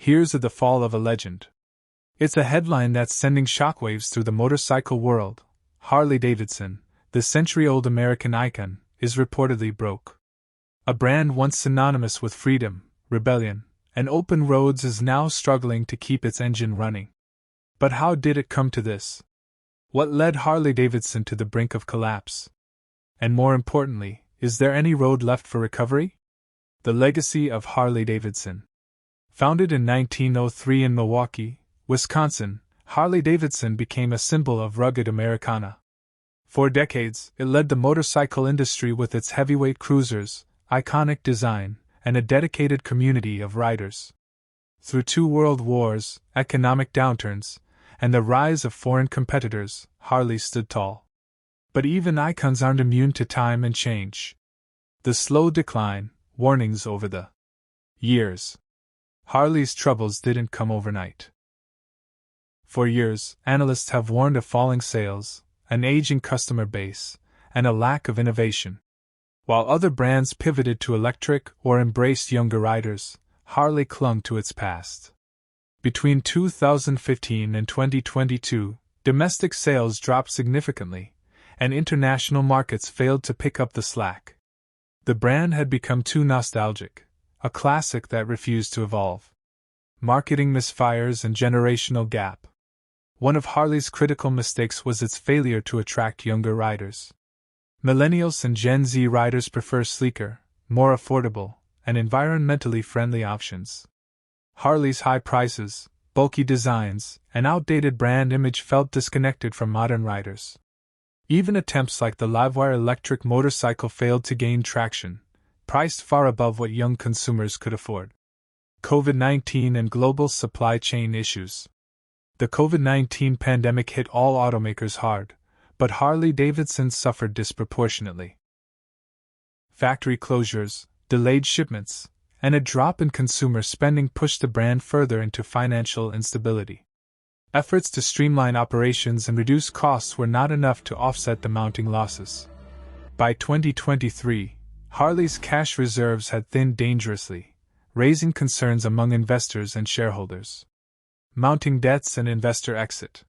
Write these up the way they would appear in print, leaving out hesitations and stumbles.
Here's the fall of a legend. It's a headline that's sending shockwaves through the motorcycle world. Harley-Davidson, the century-old American icon, is reportedly broke. A brand once synonymous with freedom, rebellion, and open roads is now struggling to keep its engine running. But how did it come to this? What led Harley-Davidson to the brink of collapse? And more importantly, is there any road left for recovery? The legacy of Harley-Davidson. Founded in 1903 in Milwaukee, Wisconsin, Harley-Davidson became a symbol of rugged Americana. For decades, it led the motorcycle industry with its heavyweight cruisers, iconic design, and a dedicated community of riders. Through 2 world wars, economic downturns, and the rise of foreign competitors, Harley stood tall. But even icons aren't immune to time and change. The slow decline, warnings over the years. Harley's troubles didn't come overnight. For years, analysts have warned of falling sales, an aging customer base, and a lack of innovation. While other brands pivoted to electric or embraced younger riders, Harley clung to its past. Between 2015 and 2022, domestic sales dropped significantly, and international markets failed to pick up the slack. The brand had become too nostalgic, a classic that refused to evolve. Marketing misfires and generational gap. One of Harley's critical mistakes was its failure to attract younger riders. Millennials and Gen Z riders prefer sleeker, more affordable, and environmentally friendly options. Harley's high prices, bulky designs, and outdated brand image felt disconnected from modern riders. Even attempts like the Livewire electric motorcycle failed to gain traction, priced far above what young consumers could afford. COVID-19 and global supply chain issues. The COVID-19 pandemic hit all automakers hard, but Harley-Davidson suffered disproportionately. Factory closures, delayed shipments, and a drop in consumer spending pushed the brand further into financial instability. Efforts to streamline operations and reduce costs were not enough to offset the mounting losses. By 2023, Harley's cash reserves had thinned dangerously, raising concerns among investors and shareholders. Mounting debts and investor exit.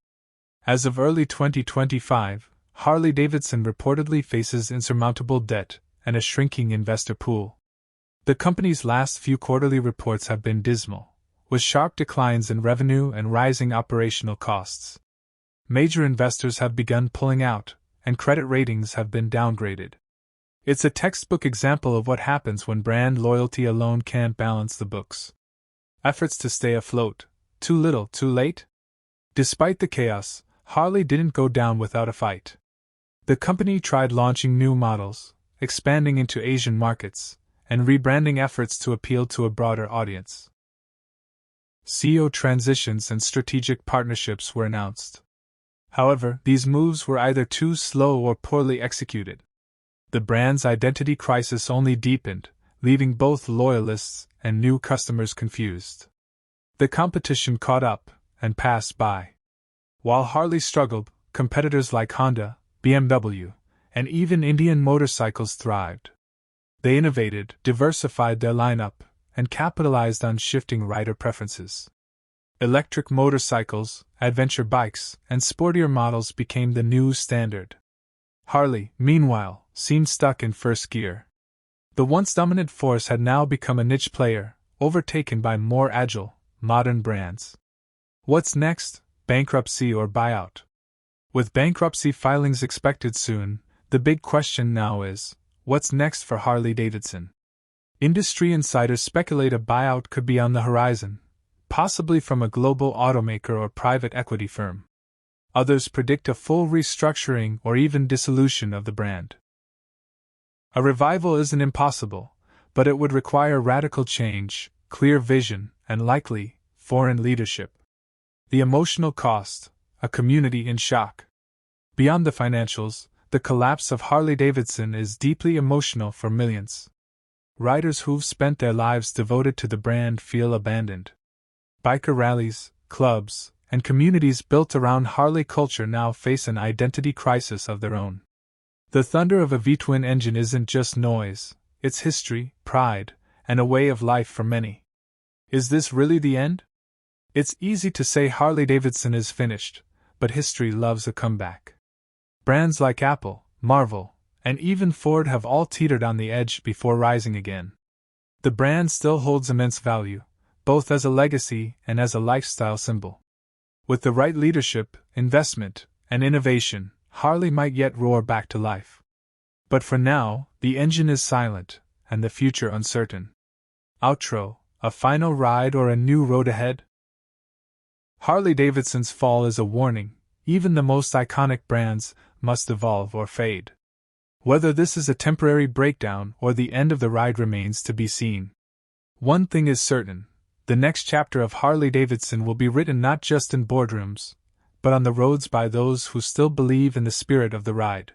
As of early 2025, Harley-Davidson reportedly faces insurmountable debt and a shrinking investor pool. The company's last few quarterly reports have been dismal, with sharp declines in revenue and rising operational costs. Major investors have begun pulling out, and credit ratings have been downgraded. It's a textbook example of what happens when brand loyalty alone can't balance the books. Efforts to stay afloat. Too little, too late? Despite the chaos, Harley didn't go down without a fight. The company tried launching new models, expanding into Asian markets, and rebranding efforts to appeal to a broader audience. CEO transitions and strategic partnerships were announced. However, these moves were either too slow or poorly executed. The brand's identity crisis only deepened, leaving both loyalists and new customers confused. The competition caught up and passed by. While Harley struggled, competitors like Honda, BMW, and even Indian motorcycles thrived. They innovated, diversified their lineup, and capitalized on shifting rider preferences. Electric motorcycles, adventure bikes, and sportier models became the new standard. Harley, meanwhile, seemed stuck in first gear. The once dominant force had now become a niche player, overtaken by more agile, modern brands. What's next? Bankruptcy or buyout? With bankruptcy filings expected soon, the big question now is, what's next for Harley-Davidson? Industry insiders speculate a buyout could be on the horizon, possibly from a global automaker or private equity firm. Others predict a full restructuring or even dissolution of the brand. A revival isn't impossible, but it would require radical change, clear vision, and likely, foreign leadership. The emotional cost, a community in shock. Beyond the financials, the collapse of Harley-Davidson is deeply emotional for millions. Riders who've spent their lives devoted to the brand feel abandoned. Biker rallies, clubs, and communities built around Harley culture now face an identity crisis of their own. The thunder of a V-twin engine isn't just noise, it's history, pride, and a way of life for many. Is this really the end? It's easy to say Harley-Davidson is finished, but history loves a comeback. Brands like Apple, Marvel, and even Ford have all teetered on the edge before rising again. The brand still holds immense value, both as a legacy and as a lifestyle symbol. With the right leadership, investment, and innovation, Harley might yet roar back to life. But for now, the engine is silent, and the future uncertain. Outro: a final ride or a new road ahead? Harley-Davidson's fall is a warning. Even the most iconic brands must evolve or fade. Whether this is a temporary breakdown or the end of the ride remains to be seen. One thing is certain: the next chapter of Harley-Davidson will be written not just in boardrooms, but on the roads by those who still believe in the spirit of the ride.